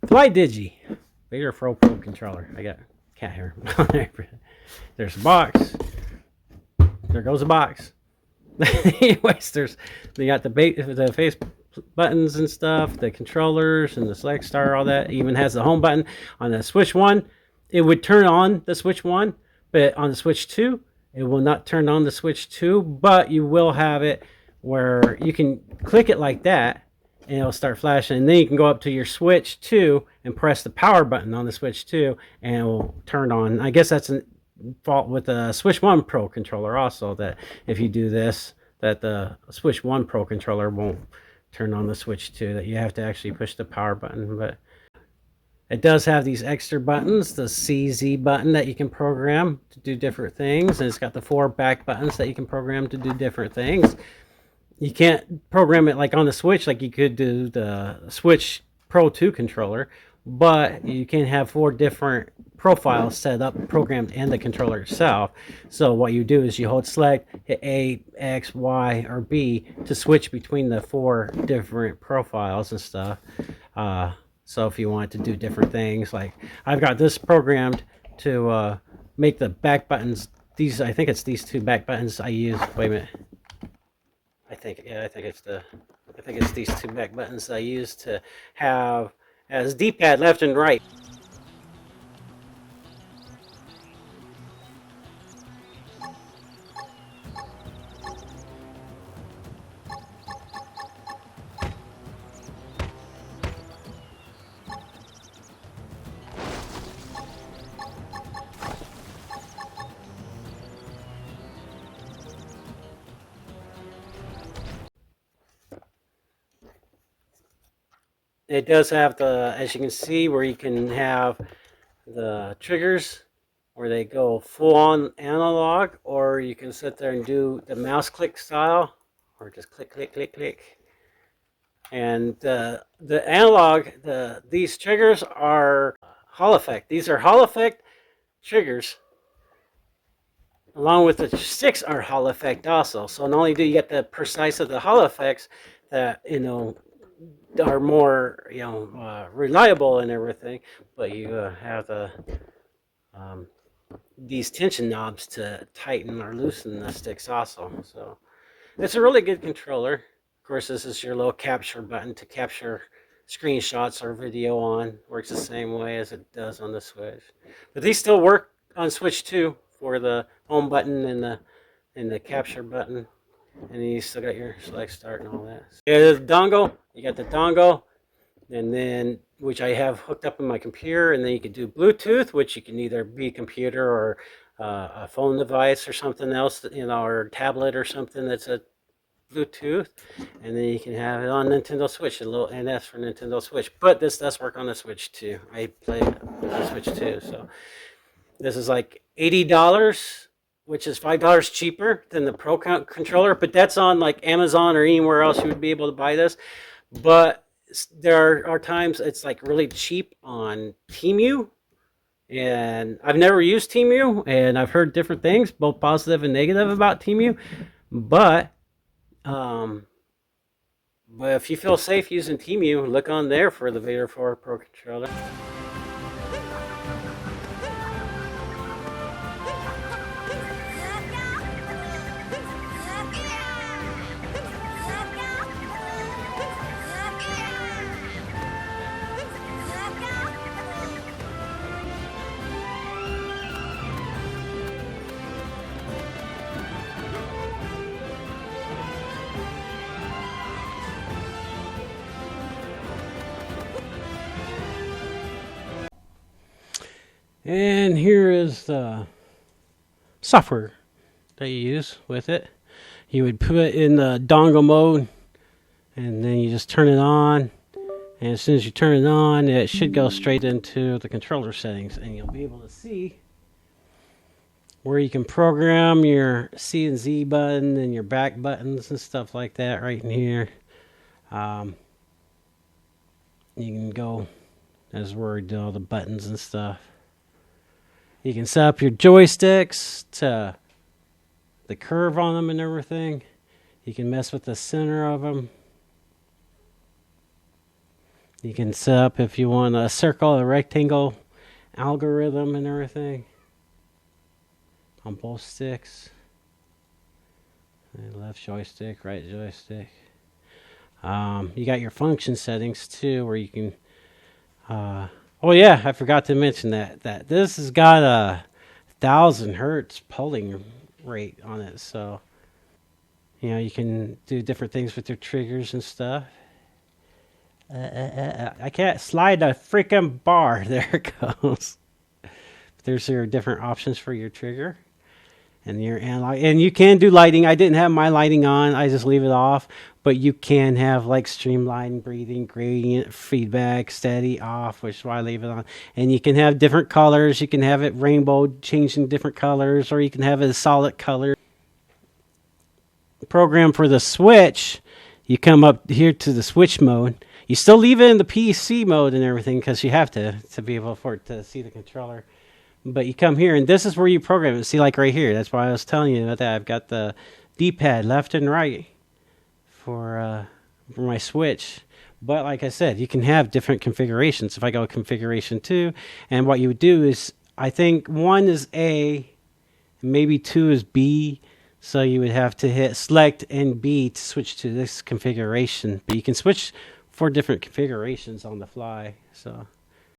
Fly Digi. Vader Pro controller. I got cat hair on there. There's a box. There goes a box. Anyways, they got the face buttons and stuff, the controllers and the select star, all that. It even has the home button on the Switch 1. It would turn on the Switch 1, but on the Switch 2, it will not turn on the Switch 2, but you will have it where you can click it like that and it'll start flashing, and then you can go up to your Switch 2 and press the power button on the Switch 2 and it will turn on. I guess that's an fault with the Switch 1 Pro controller also, that if you do this, that the Switch 1 Pro controller won't turn on the Switch 2, that you have to actually push the power button. But it does have these extra buttons, the CZ button that you can program to do different things, and it's got the 4 back buttons that you can program to do different things. You can't program it like on the Switch like you could do the Switch Pro 2 controller, but you can have 4 different profiles set up, programmed in the controller itself. So what you do is you hold select, hit A, X, Y, or B to switch between the 4 different profiles and stuff. So if you want to do different things, like I've got this programmed to make the back buttons. I think it's these 2 back buttons I use. Wait a minute. I think it's these 2 back buttons I use to have as D-pad left and right. It does have the, as you can see, where you can have the triggers where they go full on analog, or you can sit there and do the mouse click style, or just click, click, click, click. And the analog, these triggers are Hall effect. These are Hall effect triggers, along with the sticks are Hall effect also. So not only do you get the precise of the Hall effects that are more reliable and everything, but you have these tension knobs to tighten or loosen the sticks also. So it's a really good controller. Of course, this is your little capture button to capture screenshots or video on. Works the same way as it does on the Switch. But these still work on Switch 2 for the home button and the capture button. And then you still got your select start and all that. Yeah, the dongle. You got the dongle, and then which I have hooked up in my computer, and then you can do Bluetooth, which you can either be a computer or a phone device or something else, or a tablet or something that's a Bluetooth, and then you can have it on Nintendo Switch, a little NS for Nintendo Switch. But this does work on the Switch too. I play on the Switch too, so this is like $80, which is $5 cheaper than the Pro controller. But that's on like Amazon or anywhere else you would be able to buy this. But there are times it's like really cheap on Temu, and I've never used Temu, and I've heard different things, both positive and negative, about Temu. But if you feel safe using Temu, look on there for the Vader 4 Pro controller. And here is the software that you use with it. You would put it in the dongle mode, and then you just turn it on. And as soon as you turn it on, it should go straight into the controller settings, and you'll be able to see where you can program your C and Z button and your back buttons and stuff like that right in here. You can go, as where we do all the buttons and stuff. You can set up your joysticks to the curve on them and everything. You can mess with the center of them. You can set up if you want a circle, a rectangle algorithm and everything on both sticks. And left joystick, right joystick. You got your function settings too, where you can. Oh yeah, I forgot to mention that this has got a 1,000 hertz pulling rate on it, so you can do different things with your triggers and stuff. I can't slide the freaking bar. There it goes. There's your different options for your trigger and your analog. And you can do lighting. I didn't have my lighting on. I just leave it off. But you can have like streamline, breathing, gradient, feedback, steady, off, which is why I leave it on. And you can have different colors. You can have it rainbow, changing different colors, or you can have it a solid color. Program for the switch, you come up here to the switch mode. You still leave it in the PC mode and everything because you have to be able for it to see the controller. But you come here, and this is where you program it. See, like right here. That's why I was telling you about that. I've got the D-pad left and right for my switch. But like I said, you can have different configurations. If I go configuration 2, and what you would do is, I think 1 is A, maybe 2 is B. So you would have to hit select and B to switch to this configuration. But you can switch 4 different configurations on the fly. So